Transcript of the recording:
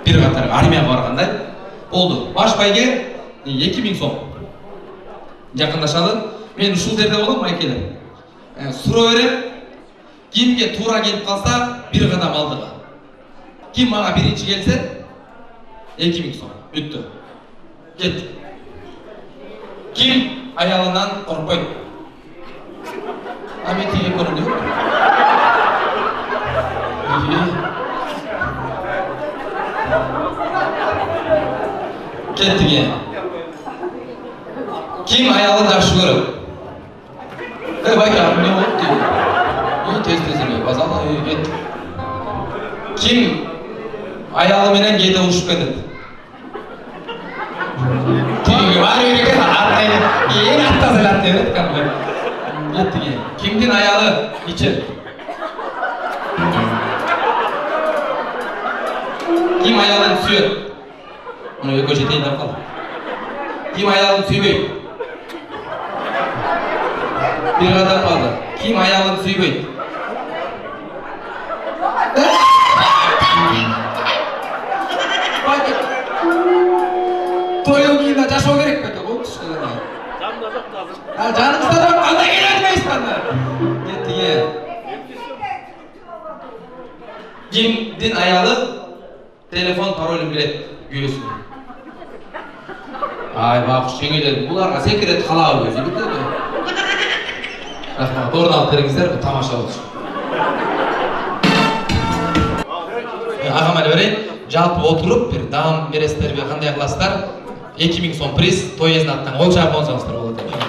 bir қатар армияға барғандай болды. Баш байге 2000 сом. Жақындашалы. Мен ушул жерде болом, майкелер. Суроо берем. Кимге тура келип калса, bir кадам алдыга. Ким мага биринчи келсе, 2000 сом. Бүттү. Кеттик. Ким аялынан коркпойт? Мен тиге көрүндүм. Кеттик. Ким аялын жакшы көрөт? Байка, эмне болуп дейт? Тез-тез эле, базала кет. Ким аялы менен кээде урушуп кетет? Тиги бар экен, эң аттас эле атты берет экен. Кеттик. Кимдин аялы ичет? Ким аялын сүйөт? Муну экөө жетейин деп калды. Ким аялын сүйбөйт? Bir kadar kaldı. Kim ayağını suybayt? Bak. Toyun giyinde caşo gerek mi? Oldu işte. Canım da çok lazım. Canımız da çok. Anda gelmeyiz bana. Gitti ye. Kimdin ayalı? Telefon parolü bilet göğüsün. Ay bak şengeyler. Bularga sekret kalağı gözü. Bitti mi? Rahmat, oradan alып беріңіздер, bu тамаша olsun. Ағам әлі берейін, жалпы отырып, бір дам бересіздер, қандай қыласыздар, 2000 сом приз, той езін аттан, ол жағып 10 саңыздар болады.